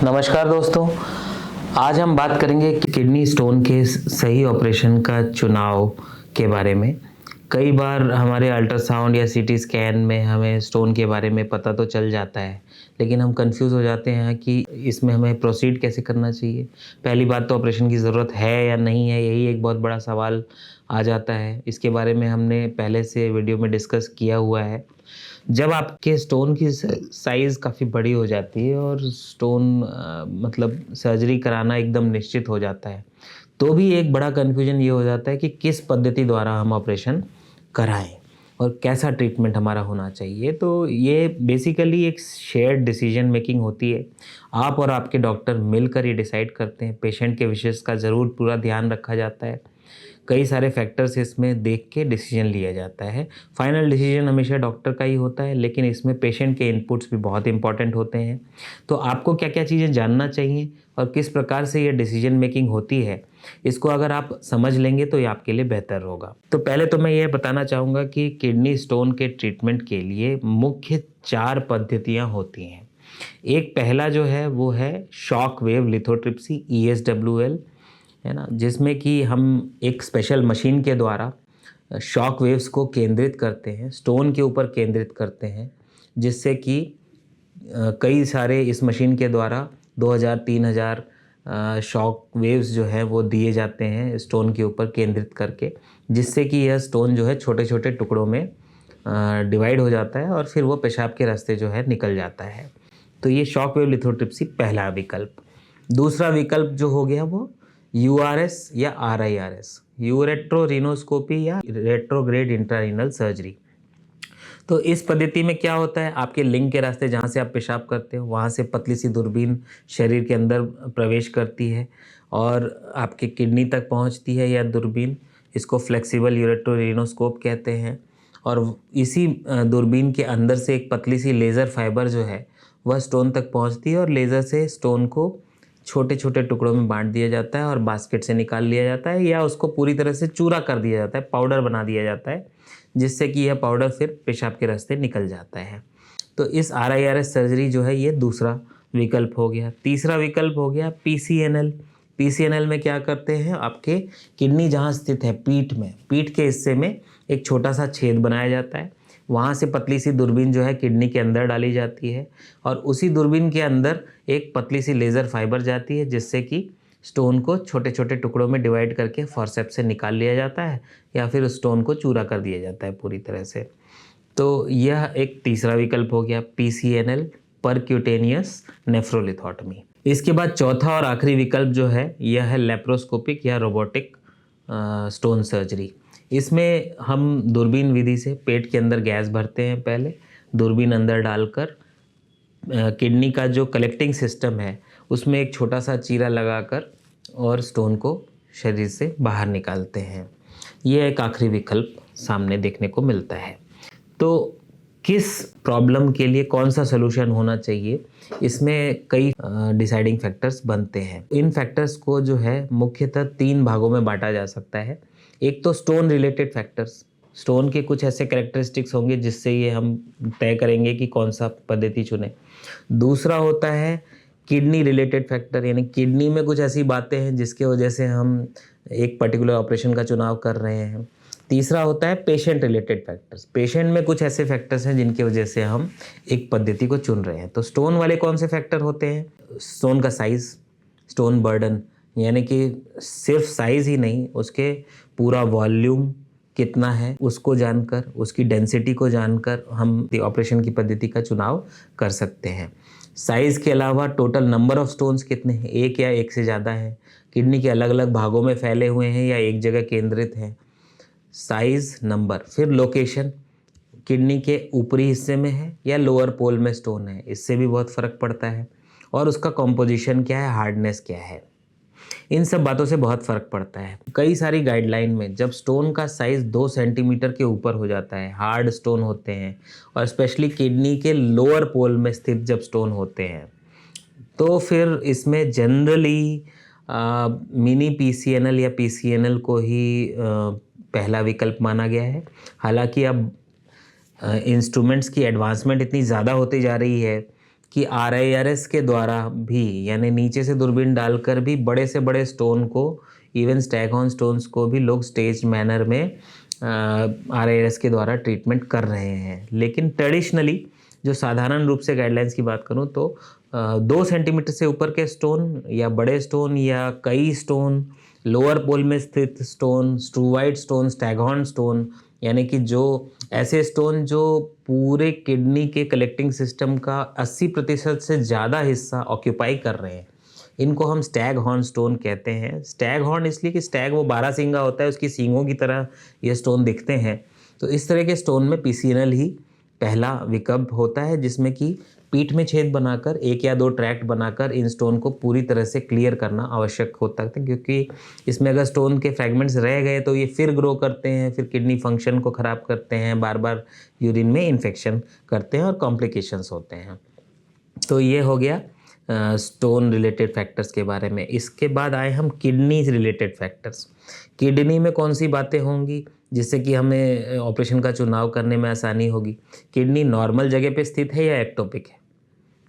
नमस्कार दोस्तों, आज हम बात करेंगे कि किडनी स्टोन के सही ऑपरेशन का चुनाव के बारे में। कई बार हमारे अल्ट्रासाउंड या सीटी स्कैन में हमें स्टोन के बारे में पता तो चल जाता है, लेकिन हम कंफ्यूज हो जाते हैं कि इसमें हमें प्रोसीड कैसे करना चाहिए। पहली बात तो ऑपरेशन की ज़रूरत है या नहीं है, यही एक बहुत बड़ा सवाल आ जाता है। इसके बारे में हमने पहले से वीडियो में डिस्कस किया हुआ है। जब आपके स्टोन की साइज़ काफ़ी बड़ी हो जाती है और स्टोन मतलब सर्जरी कराना एकदम निश्चित हो जाता है, तो भी एक बड़ा कन्फ्यूजन ये हो जाता है कि किस पद्धति द्वारा हम ऑपरेशन कराएं और कैसा ट्रीटमेंट हमारा होना चाहिए। तो ये बेसिकली एक शेयर्ड डिसीजन मेकिंग होती है। आप और आपके डॉक्टर मिलकर ये डिसाइड करते हैं। पेशेंट के विशेष का ज़रूर पूरा ध्यान रखा जाता है। कई सारे फैक्टर्स इसमें देख के डिसीजन लिया जाता है। फाइनल डिसीजन हमेशा डॉक्टर का ही होता है, लेकिन इसमें पेशेंट के इनपुट्स भी बहुत इंपॉर्टेंट होते हैं। तो आपको क्या क्या चीज़ें जानना चाहिए और किस प्रकार से ये डिसीजन मेकिंग होती है, इसको अगर आप समझ लेंगे तो ये आपके लिए बेहतर होगा। तो पहले तो मैं ये बताना चाहूँगा कि किडनी स्टोन के ट्रीटमेंट के लिए मुख्य 4 पद्धतियाँ होती हैं। एक पहला जो है वो है शॉक वेव लिथोट्रिप्सी, ESWL, है ना, जिसमें कि हम एक स्पेशल मशीन के द्वारा शॉक वेव्स को केंद्रित करते हैं, स्टोन के ऊपर केंद्रित करते हैं, जिससे कि कई सारे इस मशीन के द्वारा 2000-3000 शॉक वेव्स जो हैं वो दिए जाते हैं स्टोन के ऊपर केंद्रित करके, जिससे कि यह स्टोन जो है छोटे छोटे टुकड़ों में डिवाइड हो जाता है और फिर वो पेशाब के रास्ते जो है निकल जाता है। तो ये शॉक वेव लिथोट्रिप्सी पहला विकल्प। दूसरा विकल्प जो हो गया वो URS या RIRS, यूरेट्रोरिनोस्कोपी या रेट्रोग्रेड इंट्रारीनल सर्जरी। तो इस पद्धति में क्या होता है, आपके लिंग के रास्ते जहाँ से आप पेशाब करते हो वहाँ से पतली सी दूरबीन शरीर के अंदर प्रवेश करती है और आपके किडनी तक पहुँचती है। यह दूरबीन, इसको फ्लेक्सिबल यूरेट्रोरिनोस्कोप कहते हैं। और इसी दूरबीन के अंदर से एक पतली सी लेज़र फाइबर जो है वह स्टोन तक पहुँचती है और लेज़र से स्टोन को छोटे छोटे टुकड़ों में बांट दिया जाता है और बास्केट से निकाल लिया जाता है, या उसको पूरी तरह से चूरा कर दिया जाता है, पाउडर बना दिया जाता है, जिससे कि यह पाउडर फिर पेशाब के रास्ते निकल जाता है। तो इस RIRS सर्जरी जो है ये दूसरा विकल्प हो गया। तीसरा विकल्प हो गया PCNL। PCNL में क्या करते हैं, आपके किडनी जहाँ स्थित है पीठ में, पीठ के हिस्से में एक छोटा सा छेद बनाया जाता है। वहाँ से पतली सी दूरबीन जो है किडनी के अंदर डाली जाती है और उसी दूरबीन के अंदर एक पतली सी लेज़र फाइबर जाती है, जिससे कि स्टोन को छोटे छोटे टुकड़ों में डिवाइड करके फॉरसेप्स से निकाल लिया जाता है या फिर उस स्टोन को चूरा कर दिया जाता है पूरी तरह से। तो यह एक तीसरा विकल्प हो गया PCNL, परक्यूटेनियस नेफ्रोलिथोटमी। इसके बाद चौथा और आखिरी विकल्प जो है यह है लेप्रोस्कोपिक या रोबोटिक स्टोन सर्जरी। इसमें हम दूरबीन विधि से पेट के अंदर गैस भरते हैं, पहले दूरबीन अंदर डालकर किडनी का जो कलेक्टिंग सिस्टम है उसमें एक छोटा सा चीरा लगाकर और स्टोन को शरीर से बाहर निकालते हैं। यह एक आखिरी विकल्प सामने देखने को मिलता है। तो किस प्रॉब्लम के लिए कौन सा सलूशन होना चाहिए, इसमें कई डिसाइडिंग फैक्टर्स बनते हैं। इन फैक्टर्स को जो है मुख्यतः 3 भागों में बांटा जा सकता है। एक तो स्टोन रिलेटेड फैक्टर्स, स्टोन के कुछ ऐसे कैरेक्टरिस्टिक्स होंगे जिससे ये हम तय करेंगे कि कौन सा पद्धति चुने। दूसरा होता है किडनी रिलेटेड फैक्टर, यानी किडनी में कुछ ऐसी बातें हैं जिसके वजह से हम एक पर्टिकुलर ऑपरेशन का चुनाव कर रहे हैं। तीसरा होता है पेशेंट रिलेटेड फैक्टर्स, पेशेंट में कुछ ऐसे फैक्टर्स हैं जिनकी वजह से हम एक पद्धति को चुन रहे हैं। तो स्टोन वाले कौन से फैक्टर होते हैं, स्टोन का साइज़, स्टोन बर्डन, यानी कि सिर्फ साइज़ ही नहीं, उसके पूरा वॉल्यूम कितना है उसको जानकर, उसकी डेंसिटी को जानकर हम ऑपरेशन की पद्धति का चुनाव कर सकते हैं। साइज़ के अलावा टोटल नंबर ऑफ स्टोन्स कितने हैं, एक या एक से ज़्यादा है, किडनी के अलग अलग भागों में फैले हुए हैं या एक जगह केंद्रित हैं, साइज़, नंबर। फिर लोकेशन, किडनी के ऊपरी हिस्से में है या लोअर पोल में स्टोन है, इससे भी बहुत फ़र्क पड़ता है। और उसका कॉम्पोजिशन क्या है, हार्डनेस क्या है, इन सब बातों से बहुत फ़र्क पड़ता है। कई सारी गाइडलाइन में जब स्टोन का साइज़ 2 सेंटीमीटर के ऊपर हो जाता है, हार्ड स्टोन होते हैं और स्पेशली किडनी के लोअर पोल में स्थित जब स्टोन होते हैं, तो फिर इसमें जनरली मिनी PCNL या PCNL को ही पहला विकल्प माना गया है। हालांकि अब इंस्ट्रूमेंट्स की एडवांसमेंट इतनी ज़्यादा होती जा रही है कि RIRS के द्वारा भी, यानी नीचे से दूरबीन डालकर भी बड़े से बड़े स्टोन को, इवन स्टैगहॉर्न स्टोन्स को भी लोग स्टेज मैनर में RIRS के द्वारा ट्रीटमेंट कर रहे हैं। लेकिन ट्रेडिशनली जो साधारण रूप से गाइडलाइंस की बात करूं तो 2 सेंटीमीटर से ऊपर के स्टोन या बड़े स्टोन या कई स्टोन, लोअर पोल में स्थित stone, struvite stone, staghorn stone, यानी कि जो ऐसे स्टोन जो पूरे किडनी के कलेक्टिंग सिस्टम का 80% से ज़्यादा हिस्सा ऑक्यूपाई कर रहे हैं, इनको हम स्टैग हॉर्न स्टोन कहते हैं। स्टैग हॉर्न इसलिए कि स्टैग वो 12 सींगा होता है, उसकी सींगों की तरह ये स्टोन दिखते हैं। तो इस तरह के स्टोन में PCNL ही पहला विकल्प होता है, जिसमें कि पीठ में छेद बनाकर 1 या 2 ट्रैक्ट बनाकर इन स्टोन को पूरी तरह से क्लियर करना आवश्यक होता है, क्योंकि इसमें अगर स्टोन के फ्रैगमेंट्स रह गए तो ये फिर ग्रो करते हैं, फिर किडनी फंक्शन को ख़राब करते हैं, बार बार यूरिन में इन्फेक्शन करते हैं और कॉम्प्लिकेशंस होते हैं। तो ये हो गया स्टोन रिलेटेड फैक्टर्स के बारे में। इसके बाद आए हम किडनी रिलेटेड फैक्टर्स। किडनी में कौन सी बातें होंगी जिससे कि हमें ऑपरेशन का चुनाव करने में आसानी होगी? किडनी नॉर्मल जगह पे स्थित है या एक्टोपिक है?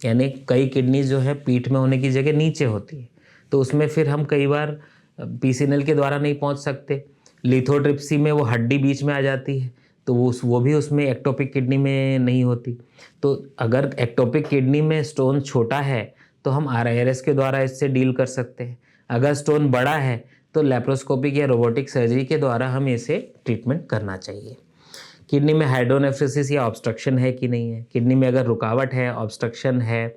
यानी कई किडनी जो है पीठ में होने की जगह नीचे होती है, तो उसमें फिर हम कई बार PCNL के द्वारा नहीं पहुंच सकते। लिथोट्रिप्सी में वो हड्डी बीच में आ जाती है, तो वो भी उसमें एक्टोपिक किडनी में नहीं होती। तो अगर एक्टोपिक किडनी में स्टोन छोटा है तो हम RIRS के द्वारा इससे डील कर सकते हैं। अगर स्टोन बड़ा है तो लेप्रोस्कोपिक या रोबोटिक सर्जरी के द्वारा हमें इसे ट्रीटमेंट करना चाहिए। किडनी में हाइड्रोनेफ्रोसिस या ऑब्स्ट्रक्शन है कि नहीं है? किडनी में अगर रुकावट है, ऑब्स्ट्रक्शन है,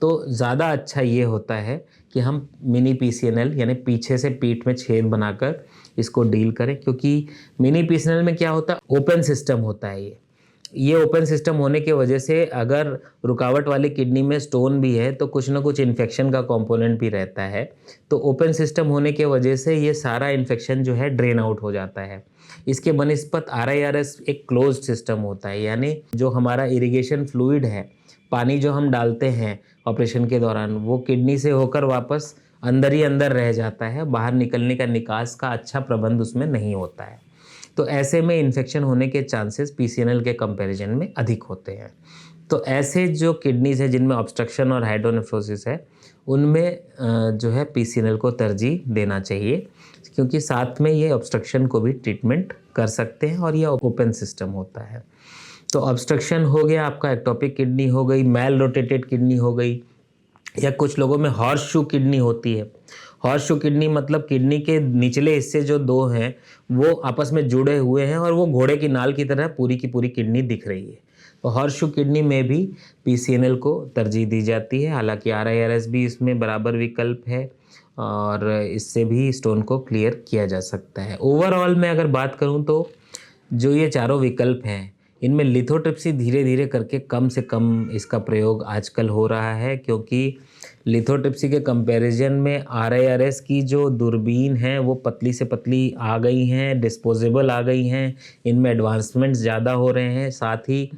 तो ज़्यादा अच्छा ये होता है कि हम मिनी PCNL यानी पीछे से पीठ में छेद बनाकर इसको डील करें, क्योंकि मिनी PCNL में क्या होता है, ओपन सिस्टम होता है। ये ओपन सिस्टम होने की वजह से अगर रुकावट वाली किडनी में स्टोन भी है तो कुछ ना कुछ इन्फेक्शन का कंपोनेंट भी रहता है। तो ओपन सिस्टम होने की वजह से ये सारा इन्फेक्शन जो है ड्रेन आउट हो जाता है। इसके बनिस्पत RIRS एक क्लोज्ड सिस्टम होता है, यानी जो हमारा इरिगेशन फ्लूइड है, पानी जो हम डालते हैं ऑपरेशन के दौरान, वो किडनी से होकर वापस अंदर ही अंदर रह जाता है, बाहर निकलने का निकास का अच्छा प्रबंध उसमें नहीं होता है। तो ऐसे में इन्फेक्शन होने के चांसेस PCNL के कंपैरिजन में अधिक होते हैं। तो ऐसे जो किडनीज है जिनमें ऑब्स्ट्रक्शन और हाइड्रोनेफ्रोसिस है, उनमें जो है PCNL को तरजीह देना चाहिए, क्योंकि साथ में ये ऑब्स्ट्रक्शन को भी ट्रीटमेंट कर सकते हैं और ये ओपन सिस्टम होता है। तो ऑब्स्ट्रक्शन हो गया आपका, एक्टोपिक किडनी हो गई, मेल रोटेटेड किडनी हो गई, या कुछ लोगों में हॉर्स शू किडनी होती है। हॉर्स शू किडनी मतलब किडनी के निचले हिस्से जो 2 हैं वो आपस में जुड़े हुए हैं और वो घोड़े की नाल की तरह पूरी की पूरी किडनी दिख रही है। तो हॉर्स शू किडनी में भी PCNL को तरजीह दी जाती है। हालांकि RIRS भी इसमें बराबर विकल्प है और इससे भी स्टोन को क्लियर किया जा सकता है। ओवरऑल मैं अगर बात करूं तो जो ये चारों विकल्प हैं, इनमें लिथोट्रिप्सी धीरे धीरे करके कम से कम इसका प्रयोग आजकल हो रहा है, क्योंकि लिथोट्रिप्सी के कंपैरिजन में RIRS की जो दूरबीन है वो पतली से पतली आ गई हैं, डिस्पोजेबल आ गई हैं, इनमें एडवांसमेंट्स ज़्यादा हो रहे हैं। साथ ही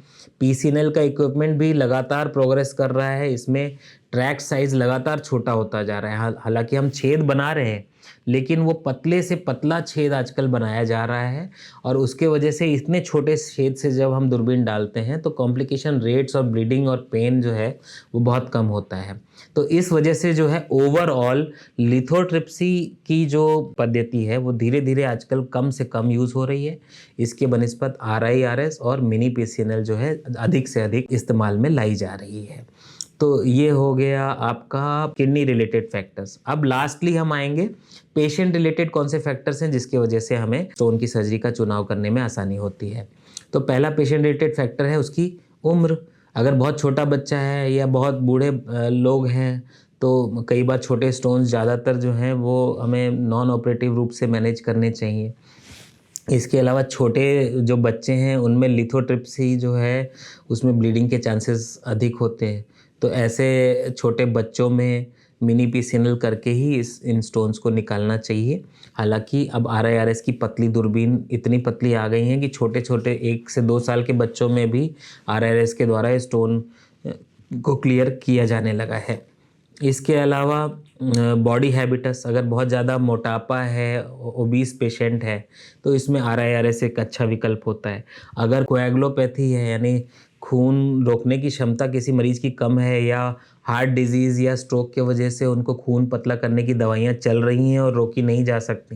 PCNL का इक्विपमेंट भी लगातार प्रोग्रेस कर रहा है, इसमें ट्रैक साइज़ लगातार छोटा होता जा रहा है। हालांकि हम छेद बना रहे हैं, लेकिन वो पतले से पतला छेद आजकल बनाया जा रहा है, और उसके वजह से इतने छोटे छेद से जब हम दूरबीन डालते हैं तो कॉम्प्लिकेशन रेट्स और ब्लीडिंग और पेन जो है वो बहुत कम होता है। तो इस वजह से जो है ओवरऑल लिथोट्रिप्सी की जो पद्धति है वो धीरे धीरे आजकल कम से कम यूज़ हो रही है। इसके बनिस्पत RIRS और मिनी PCNL जो है अधिक से अधिक इस्तेमाल में लाई जा रही है। तो ये हो गया आपका किडनी रिलेटेड फैक्टर्स। अब लास्टली हम आएंगे पेशेंट रिलेटेड कौन से फैक्टर्स हैं जिसकी वजह से हमें स्टोन की सर्जरी का चुनाव करने में आसानी होती है। तो पहला पेशेंट रिलेटेड फैक्टर है उसकी उम्र। अगर बहुत छोटा बच्चा है या बहुत बूढ़े लोग हैं तो कई बार छोटे स्टोन्स ज़्यादातर जो हैं वो हमें नॉन ऑपरेटिव रूप से मैनेज करने चाहिए। इसके अलावा छोटे जो बच्चे हैं उनमें लिथोट्रिप्सी जो है उसमें ब्लीडिंग के चांसेस अधिक होते हैं। तो ऐसे छोटे बच्चों में मिनी PCNL करके ही इन स्टोन्स को निकालना चाहिए। हालांकि अब RIRS की पतली दूरबीन इतनी पतली आ गई हैं कि छोटे छोटे 1 से 2 साल के बच्चों में भी RIRS के द्वारा स्टोन को क्लियर किया जाने लगा है। इसके अलावा बॉडी हैबिटस, अगर बहुत ज़्यादा मोटापा है, ओबीस पेशेंट है, तो इसमें RIRS एक अच्छा विकल्प होता है। अगर कोएगुलोपैथी है, यानी खून रोकने की क्षमता किसी मरीज़ की कम है, या हार्ट डिजीज़ या स्ट्रोक की वजह से उनको खून पतला करने की दवाइयाँ चल रही हैं और रोकी नहीं जा सकती,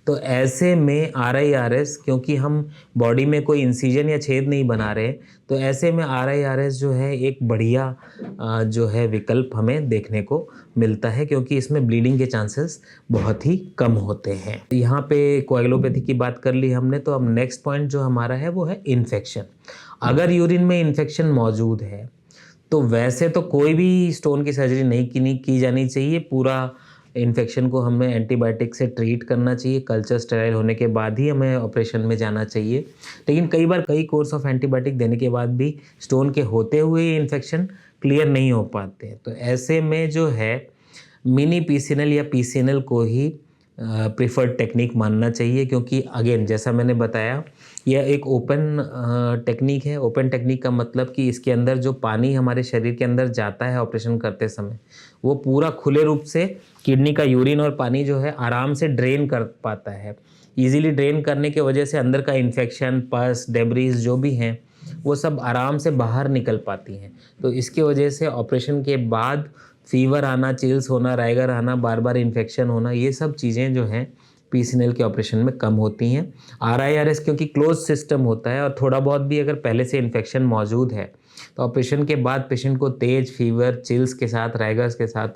तो ऐसे में RIRS, क्योंकि हम बॉडी में कोई इंसिजन या छेद नहीं बना रहे, तो ऐसे में RIRS जो है एक बढ़िया जो है विकल्प हमें देखने को मिलता है, क्योंकि इसमें ब्लीडिंग के चांसेस बहुत ही कम होते हैं। यहाँ पे कोएगुलोपैथी की बात कर ली हमने, तो अब नेक्स्ट पॉइंट जो हमारा है वो है इन्फेक्शन। अगर यूरिन में इन्फेक्शन मौजूद है, तो वैसे तो कोई भी स्टोन की सर्जरी नहीं की जानी चाहिए। पूरा इन्फेक्शन को हमें एंटीबायोटिक से ट्रीट करना चाहिए। कल्चर स्टेराइल होने के बाद ही हमें ऑपरेशन में जाना चाहिए। लेकिन कई बार कई कोर्स ऑफ एंटीबायोटिक देने के बाद भी स्टोन के होते हुए इन्फेक्शन क्लियर नहीं हो पाते हैं, तो ऐसे में जो है मिनी PCNL या PCNL को ही प्रिफर्ड टेक्निक मानना चाहिए, क्योंकि अगेन जैसा मैंने बताया, यह एक ओपन टेक्निक है। ओपन टेक्निक का मतलब कि इसके अंदर जो पानी हमारे शरीर के अंदर जाता है ऑपरेशन करते समय, वो पूरा खुले रूप से किडनी का यूरिन और पानी जो है आराम से ड्रेन कर पाता है। इजीली ड्रेन करने की वजह से अंदर का इन्फेक्शन, पस, डेब्रीज जो भी हैं, वो सब आराम से बाहर निकल पाती हैं। तो इसकी वजह से ऑपरेशन के बाद फीवर आना, चिल्स होना, राइगर आना, बार बार इन्फेक्शन होना, ये सब चीज़ें जो हैं PCNL के ऑपरेशन में कम होती हैं। RIRS क्योंकि क्लोज सिस्टम होता है, और थोड़ा बहुत भी अगर पहले से इन्फेक्शन मौजूद है, तो ऑपरेशन के बाद पेशेंट को तेज फीवर, चिल्स के साथ, राइगर्स के साथ,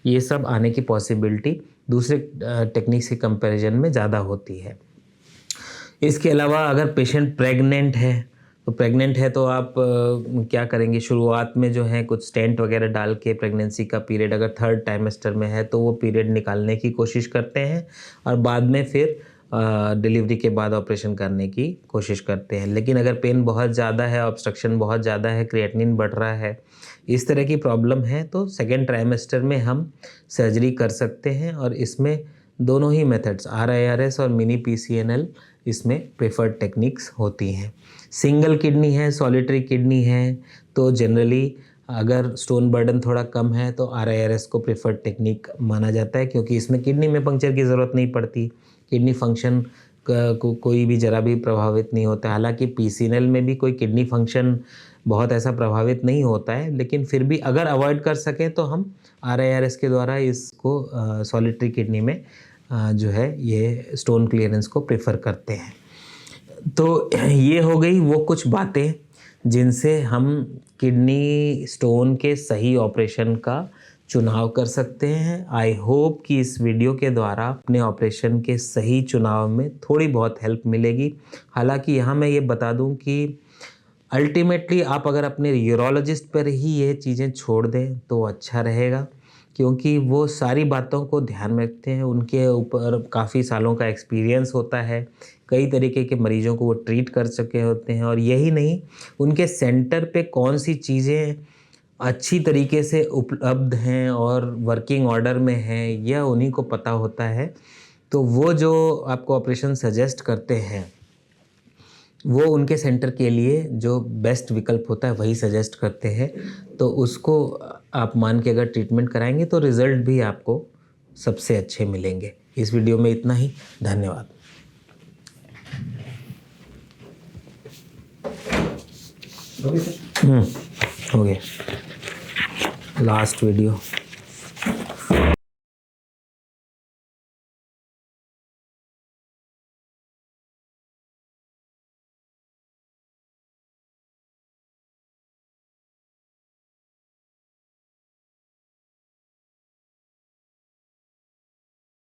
ये सब आने की पॉसिबिलिटी दूसरे टेक्निक से कंपैरिजन में ज़्यादा होती है। इसके अलावा अगर पेशेंट प्रेग्नेंट है तो आप क्या करेंगे, शुरुआत में जो है कुछ स्टेंट वगैरह डाल के प्रेगनेंसी का पीरियड, अगर 3rd ट्राइमेस्टर में है तो वो पीरियड निकालने की कोशिश करते हैं, और बाद में फिर डिलीवरी के बाद ऑपरेशन करने की कोशिश करते हैं। लेकिन अगर पेन बहुत ज़्यादा है, ऑब्स्ट्रक्शन बहुत ज़्यादा है, क्रिएटिनिन बढ़ रहा है, इस तरह की प्रॉब्लम है, तो 2nd ट्राइमेस्टर में हम सर्जरी कर सकते हैं। और इसमें दोनों ही मेथड्स, RIRS और मिनी PCNL, इसमें प्रेफर्ड टेक्निक्स होती हैं। सिंगल किडनी है, सॉलिटरी किडनी है, तो जनरली अगर स्टोन बर्डन थोड़ा कम है तो RIRS को प्रेफर्ड टेक्निक माना जाता है, क्योंकि इसमें किडनी में पंक्चर की ज़रूरत नहीं पड़ती, किडनी फंक्शन को कोई भी ज़रा भी प्रभावित नहीं होता है। हालांकि PCNL में भी कोई किडनी फंक्शन बहुत ऐसा प्रभावित नहीं होता है, लेकिन फिर भी अगर अवॉइड कर सकें तो हम RIRS के द्वारा इसको सॉलिटरी किडनी में जो है ये स्टोन क्लियरेंस को प्रेफर करते हैं। तो ये हो गई वो कुछ बातें जिनसे हम किडनी स्टोन के सही ऑपरेशन का चुनाव कर सकते हैं। आई होप कि इस वीडियो के द्वारा अपने ऑपरेशन के सही चुनाव में थोड़ी बहुत हेल्प मिलेगी। हालांकि यहाँ मैं ये बता दूँ कि अल्टीमेटली आप अगर अपने यूरोलॉजिस्ट पर ही ये चीज़ें छोड़ दें तो अच्छा रहेगा, क्योंकि वो सारी बातों को ध्यान में रखते हैं, उनके ऊपर काफ़ी सालों का एक्सपीरियंस होता है, कई तरीके के मरीजों को वो ट्रीट कर चुके होते हैं, और यही नहीं, उनके सेंटर पे कौन सी चीज़ें अच्छी तरीके से उपलब्ध हैं और वर्किंग ऑर्डर में हैं, यह उन्हीं को पता होता है। तो वो जो आपको ऑपरेशन सजेस्ट करते हैं, वो उनके सेंटर के लिए जो बेस्ट विकल्प होता है वही सजेस्ट करते हैं। तो उसको आप मान के अगर ट्रीटमेंट कराएंगे तो रिज़ल्ट भी आपको सबसे अच्छे मिलेंगे। इस वीडियो में इतना ही। धन्यवाद। हो गया लास्ट वीडियो।